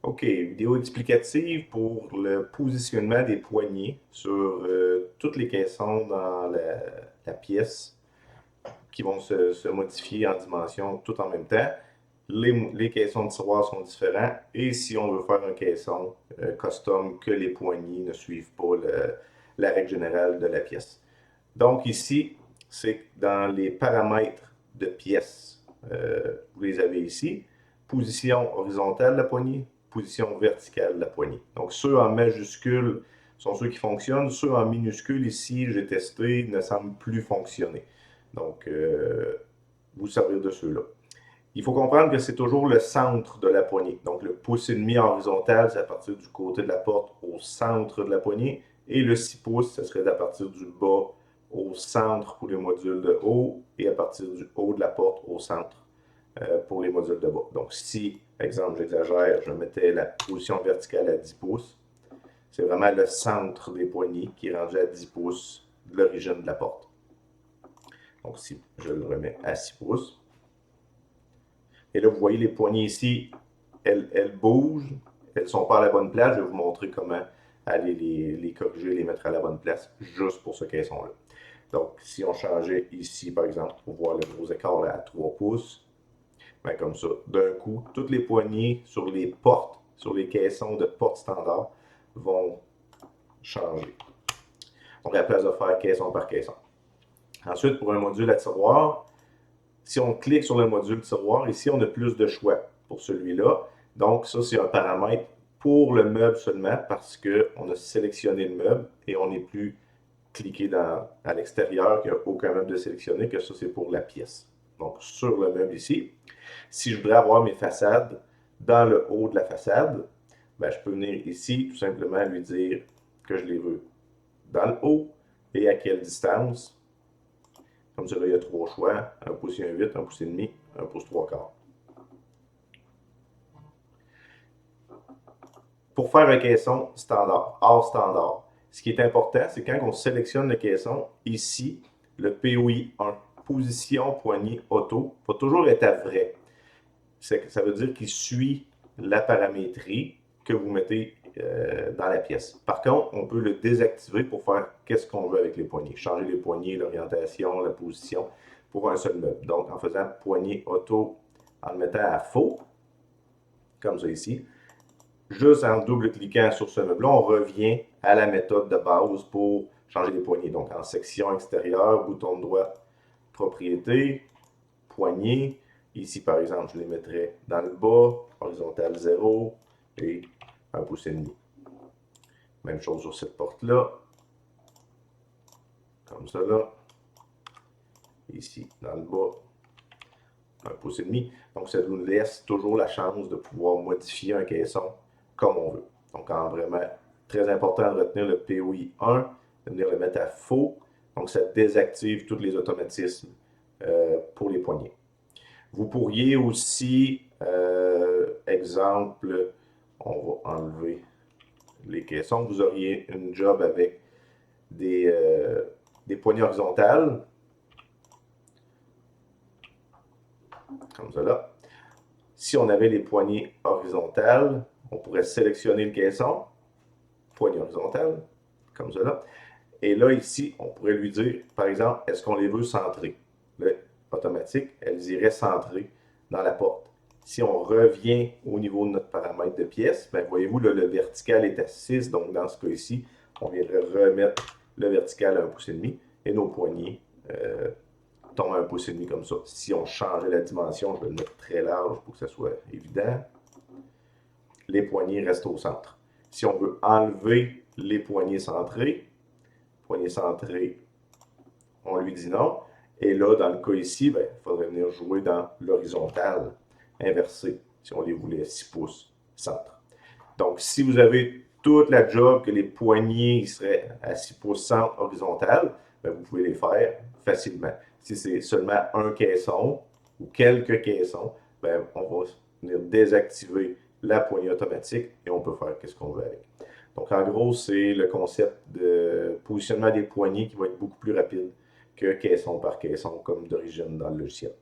OK, vidéo explicative pour le positionnement des poignées sur toutes les caissons dans la pièce qui vont se modifier en dimension tout en même temps. Les caissons de tiroir sont différents et si on veut faire un caisson custom que les poignées ne suivent pas la règle générale de la pièce. Donc ici, c'est dans les paramètres de pièce. Vous les avez ici. Position horizontale de la poignée, position verticale de la poignée. Donc ceux en majuscule sont ceux qui fonctionnent. Ceux en minuscule ici, j'ai testé, ne semblent plus fonctionner. Donc, vous servir de ceux-là. Il faut comprendre que c'est toujours le centre de la poignée. Donc, le pouce et demi horizontal, c'est à partir du côté de la porte au centre de la poignée. Et le 6 pouces, ce serait à partir du bas au centre pour les modules de haut et à partir du haut de la porte au centre pour les modules de bas. Donc, si, exemple, j'exagère, je mettais la position verticale à 10 pouces, c'est vraiment le centre des poignées qui est rendu à 10 pouces de l'origine de la porte. Donc, si je le remets à 6 pouces. Et là, vous voyez les poignées ici, elles bougent, elles ne sont pas à la bonne place. Je vais vous montrer comment aller les corriger, les mettre à la bonne place, juste pour ce caisson-là. Donc, si on changeait ici, par exemple, pour voir le gros écart là, à 3 pouces, bien, comme ça, d'un coup, toutes les poignées sur les portes, sur les caissons de porte standard, vont changer. Donc, à la place de faire caisson par caisson. Ensuite, pour un module à tiroir, si on clique sur le module tiroir, ici, on a plus de choix pour celui-là. Donc, ça, c'est un paramètre pour le meuble seulement parce qu'on a sélectionné le meuble et on n'est plus cliqué à l'extérieur, qu'il n'y a aucun meuble de sélectionné, que ça, c'est pour la pièce. Donc, sur le meuble ici, si je voudrais avoir mes façades dans le haut de la façade, ben, je peux venir ici, tout simplement lui dire que je les veux dans le haut et à quelle distance. Comme ça, là, il y a 3 choix, 1 pouce et 1 8, 1 pouce et demi, 1 pouce 3 quarts. Pour faire un caisson standard, hors standard, ce qui est important, c'est quand on sélectionne le caisson, ici, le POI 1, position poignée auto, va toujours être à vrai. Ça veut dire qu'il suit la paramétrie que vous mettez dans la pièce. Par contre, on peut le désactiver pour faire qu'est-ce qu'on veut avec les poignées. Changer les poignées, l'orientation, la position pour un seul meuble. Donc, en faisant poignée auto, en le mettant à faux, comme ça ici, juste en double-cliquant sur ce meuble-là, on revient à la méthode de base pour changer les poignées. Donc, en section extérieure, bouton droit, propriété, poignée. Ici, par exemple, je les mettrais dans le bas, horizontal 0 et 1 pouce et demi. Même chose sur cette porte-là. Comme ça là. Ici, dans le bas, 1 pouce et demi. Donc, ça nous laisse toujours la chance de pouvoir modifier un caisson comme on veut. Donc, vraiment, très important de retenir le POI 1, de venir le mettre à faux. Donc, ça désactive tous les automatismes pour les poignées. Vous pourriez aussi, exemple, on va enlever les caissons. Vous auriez une job avec des poignées horizontales, comme cela. Si on avait les poignées horizontales, on pourrait sélectionner le caisson, poignée horizontale, comme cela. Et là, ici, on pourrait lui dire, par exemple, est-ce qu'on les veut centrés? Là, automatique, elles iraient centrées dans la porte. Si on revient au niveau de notre paramètre de pièce, ben, voyez-vous, le vertical est à 6, donc dans ce cas ici, on viendrait remettre le vertical à 1 pouce et demi et nos poignées tombent à 1 pouce et demi comme ça. Si on changeait la dimension, je vais le mettre très large pour que ça soit évident. Les poignées restent au centre. Si on veut enlever les poignées centrées, on lui dit non. Et là, dans le cas ici, ben, il faudrait venir jouer dans l'horizontale inversée, si on les voulait 6 pouces centre. Donc, si vous avez toute la job que les poignées seraient à 6 pouces centre horizontale, ben, vous pouvez les faire facilement. Si c'est seulement un caisson ou quelques caissons, ben, on va venir désactiver la poignée automatique et on peut faire ce qu'on veut avec. Donc, en gros, c'est le concept de positionnement des poignées qui va être beaucoup plus rapide que caisson par caisson, comme d'origine dans le logiciel.